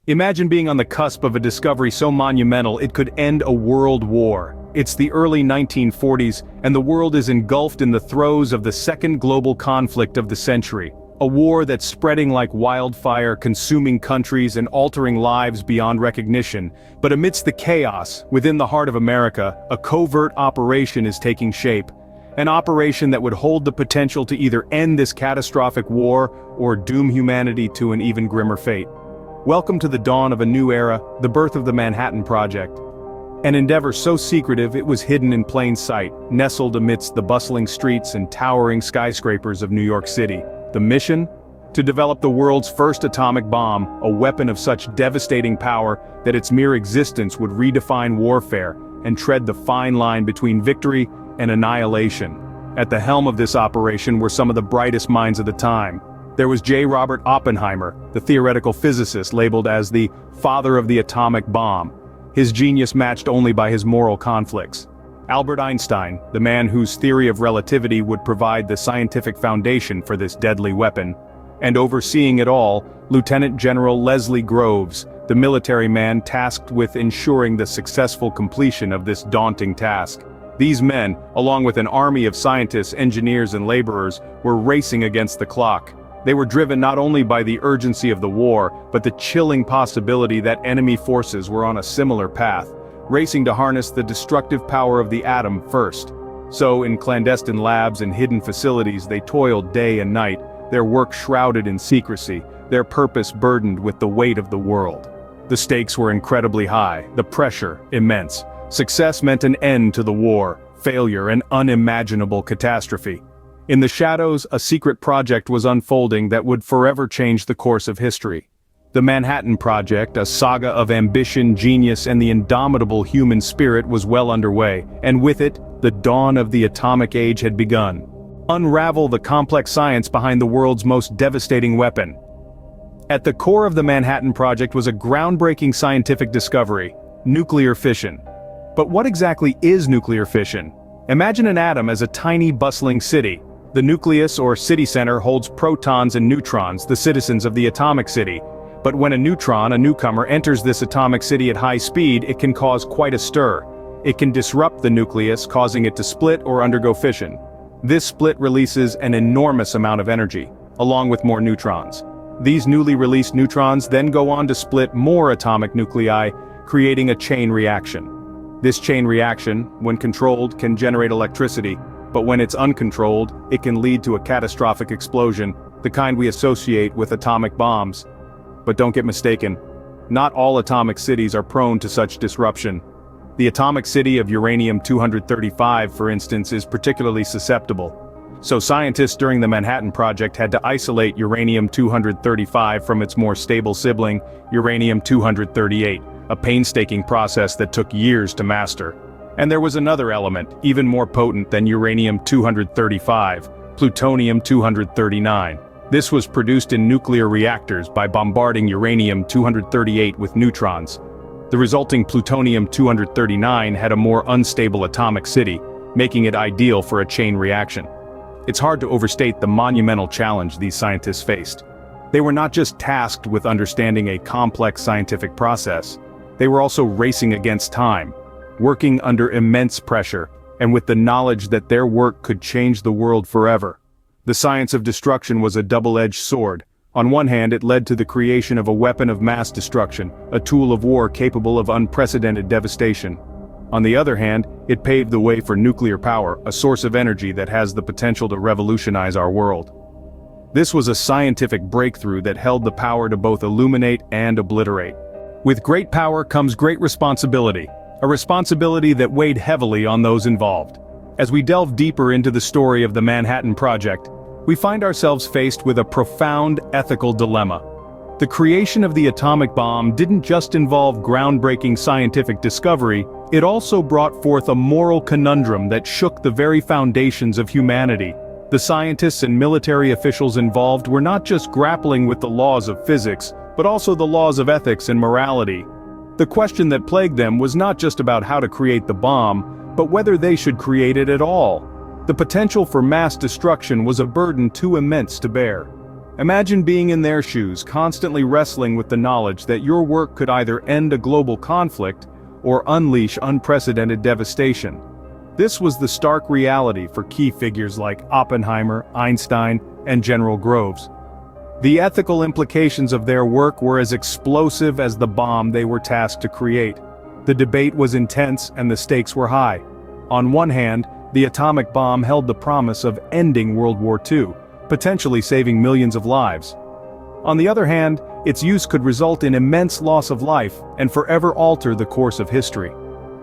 Imagine being on the cusp of a discovery so monumental it could end a world war. It's the early 1940s, and the world is engulfed in the throes of the second global conflict of the century. A war that's spreading like wildfire, consuming countries and altering lives beyond recognition. But amidst the chaos, within the heart of America, a covert operation is taking shape. An operation that would hold the potential to either end this catastrophic war or doom humanity to an even grimmer fate. Welcome to the dawn of a new era, the birth of the Manhattan Project. An endeavor so secretive it was hidden in plain sight, nestled amidst the bustling streets and towering skyscrapers of New York City. The mission? To develop the world's first atomic bomb, a weapon of such devastating power that its mere existence would redefine warfare and tread the fine line between victory and annihilation. At the helm of this operation were some of the brightest minds of the time. There was J. Robert Oppenheimer, the theoretical physicist labeled as the father of the atomic bomb, his genius matched only by his moral conflicts. Albert Einstein, the man whose theory of relativity would provide the scientific foundation for this deadly weapon. And overseeing it all, Lieutenant General Leslie Groves, the military man tasked with ensuring the successful completion of this daunting task. These men, along with an army of scientists, engineers and laborers, were racing against the clock. They were driven not only by the urgency of the war, but the chilling possibility that enemy forces were on a similar path, racing to harness the destructive power of the atom first. So, in clandestine labs and hidden facilities they toiled day and night, their work shrouded in secrecy, their purpose burdened with the weight of the world. The stakes were incredibly high, the pressure immense. Success meant an end to the war, failure an unimaginable catastrophe. In the shadows, a secret project was unfolding that would forever change the course of history. The Manhattan Project, a saga of ambition, genius, and the indomitable human spirit was well underway, and with it, the dawn of the atomic age had begun. Unravel the complex science behind the world's most devastating weapon. At the core of the Manhattan Project was a groundbreaking scientific discovery: nuclear fission. But what exactly is nuclear fission? Imagine an atom as a tiny, bustling city. The nucleus or city center holds protons and neutrons, the citizens of the atomic city. But when a neutron, a newcomer, enters this atomic city at high speed, it can cause quite a stir. It can disrupt the nucleus, causing it to split or undergo fission. This split releases an enormous amount of energy, along with more neutrons. These newly released neutrons then go on to split more atomic nuclei, creating a chain reaction. This chain reaction, when controlled, can generate electricity, but when it's uncontrolled, it can lead to a catastrophic explosion, the kind we associate with atomic bombs. But don't get mistaken, not all atomic cities are prone to such disruption. The atomic city of uranium-235, for instance, is particularly susceptible. So scientists during the Manhattan Project had to isolate uranium-235 from its more stable sibling, uranium-238, a painstaking process that took years to master. And there was another element, even more potent than uranium-235, plutonium-239. This was produced in nuclear reactors by bombarding uranium-238 with neutrons. The resulting plutonium-239 had a more unstable atomic city, making it ideal for a chain reaction. It's hard to overstate the monumental challenge these scientists faced. They were not just tasked with understanding a complex scientific process, they were also racing against time, working under immense pressure, and with the knowledge that their work could change the world forever. The science of destruction was a double-edged sword. On one hand, it led to the creation of a weapon of mass destruction, a tool of war capable of unprecedented devastation. On the other hand, it paved the way for nuclear power, a source of energy that has the potential to revolutionize our world. This was a scientific breakthrough that held the power to both illuminate and obliterate. With great power comes great responsibility, a responsibility that weighed heavily on those involved. As we delve deeper into the story of the Manhattan Project, we find ourselves faced with a profound ethical dilemma. The creation of the atomic bomb didn't just involve groundbreaking scientific discovery, it also brought forth a moral conundrum that shook the very foundations of humanity. The scientists and military officials involved were not just grappling with the laws of physics, but also the laws of ethics and morality. The question that plagued them was not just about how to create the bomb, but whether they should create it at all. The potential for mass destruction was a burden too immense to bear. Imagine being in their shoes, constantly wrestling with the knowledge that your work could either end a global conflict or unleash unprecedented devastation. This was the stark reality for key figures like Oppenheimer, Einstein, and General Groves. The ethical implications of their work were as explosive as the bomb they were tasked to create. The debate was intense and the stakes were high. On one hand, the atomic bomb held the promise of ending World War II, potentially saving millions of lives. On the other hand, its use could result in immense loss of life and forever alter the course of history.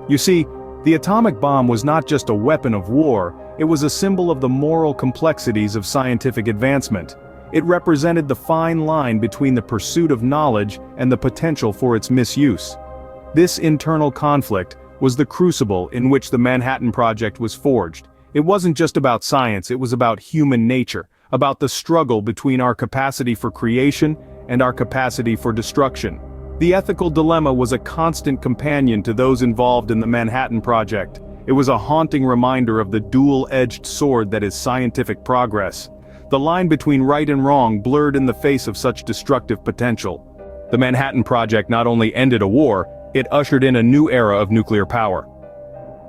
You see, the atomic bomb was not just a weapon of war, it was a symbol of the moral complexities of scientific advancement. It represented the fine line between the pursuit of knowledge and the potential for its misuse. This internal conflict was the crucible in which the Manhattan Project was forged. It wasn't just about science, it was about human nature, about the struggle between our capacity for creation and our capacity for destruction. The ethical dilemma was a constant companion to those involved in the Manhattan Project. It was a haunting reminder of the dual-edged sword that is scientific progress. The line between right and wrong blurred in the face of such destructive potential. The Manhattan Project not only ended a war, it ushered in a new era of nuclear power.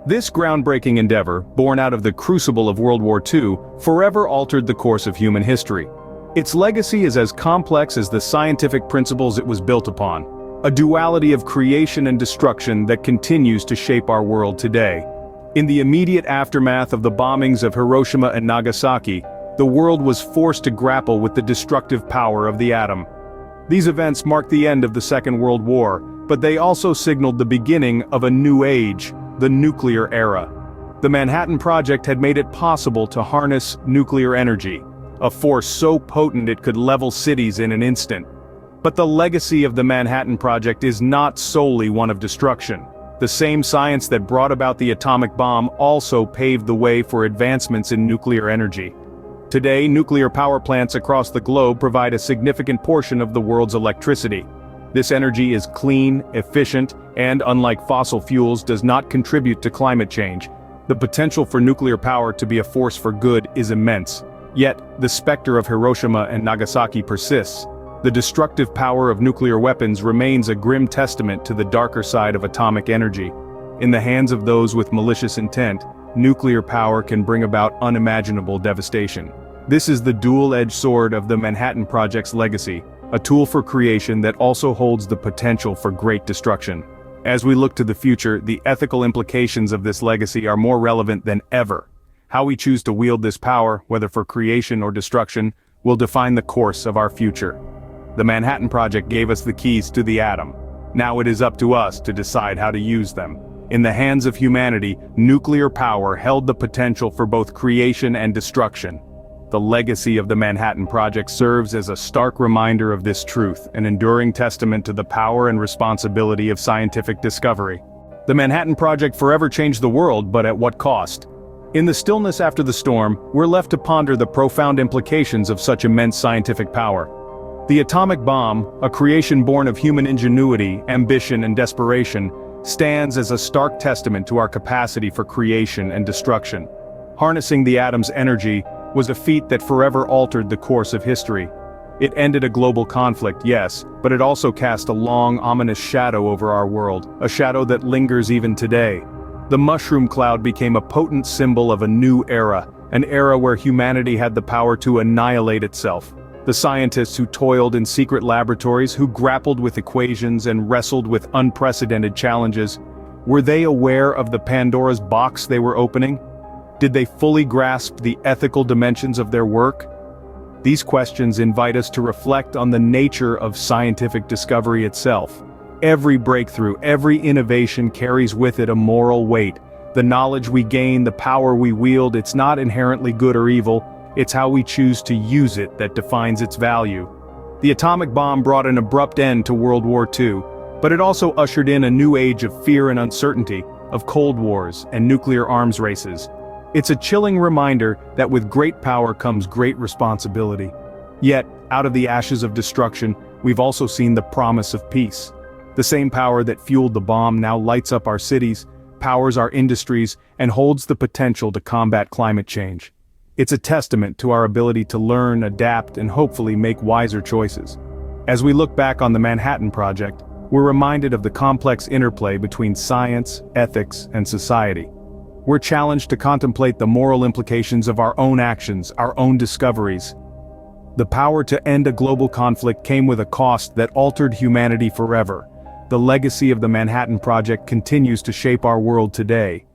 This groundbreaking endeavor, born out of the crucible of World War II, forever altered the course of human history. Its legacy is as complex as the scientific principles it was built upon, a duality of creation and destruction that continues to shape our world today. In the immediate aftermath of the bombings of Hiroshima and Nagasaki, the world was forced to grapple with the destructive power of the atom. These events marked the end of the Second World War, but they also signaled the beginning of a new age, the nuclear era. The Manhattan Project had made it possible to harness nuclear energy, a force so potent it could level cities in an instant. But the legacy of the Manhattan Project is not solely one of destruction. The same science that brought about the atomic bomb also paved the way for advancements in nuclear energy. Today, nuclear power plants across the globe provide a significant portion of the world's electricity. This energy is clean, efficient, and unlike fossil fuels, does not contribute to climate change. The potential for nuclear power to be a force for good is immense. Yet, the specter of Hiroshima and Nagasaki persists. The destructive power of nuclear weapons remains a grim testament to the darker side of atomic energy. In the hands of those with malicious intent, nuclear power can bring about unimaginable devastation. This is the dual-edged sword of the Manhattan Project's legacy, a tool for creation that also holds the potential for great destruction. As we look to the future, the ethical implications of this legacy are more relevant than ever. How we choose to wield this power, whether for creation or destruction, will define the course of our future. The Manhattan Project gave us the keys to the atom. Now it is up to us to decide how to use them. In the hands of humanity, nuclear power held the potential for both creation and destruction. The legacy of the Manhattan Project serves as a stark reminder of this truth, an enduring testament to the power and responsibility of scientific discovery. The Manhattan Project forever changed the world, but at what cost? In the stillness after the storm, we're left to ponder the profound implications of such immense scientific power. The atomic bomb, a creation born of human ingenuity, ambition, and desperation, stands as a stark testament to our capacity for creation and destruction. Harnessing the atom's energy was a feat that forever altered the course of history. It ended a global conflict, yes, but it also cast a long, ominous shadow over our world, a shadow that lingers even today. The mushroom cloud became a potent symbol of a new era, an era where humanity had the power to annihilate itself. The scientists who toiled in secret laboratories, who grappled with equations and wrestled with unprecedented challenges, were they aware of the Pandora's box they were opening? Did they fully grasp the ethical dimensions of their work? These questions invite us to reflect on the nature of scientific discovery itself. Every breakthrough, every innovation carries with it a moral weight. The knowledge we gain, the power we wield, it's not inherently good or evil, it's how we choose to use it that defines its value. The atomic bomb brought an abrupt end to World War II, but it also ushered in a new age of fear and uncertainty, of Cold Wars and nuclear arms races. It's a chilling reminder that with great power comes great responsibility. Yet, out of the ashes of destruction, we've also seen the promise of peace. The same power that fueled the bomb now lights up our cities, powers our industries, and holds the potential to combat climate change. It's a testament to our ability to learn, adapt, and hopefully make wiser choices. As we look back on the Manhattan Project, we're reminded of the complex interplay between science, ethics, and society. We're challenged to contemplate the moral implications of our own actions, our own discoveries. The power to end a global conflict came with a cost that altered humanity forever. The legacy of the Manhattan Project continues to shape our world today,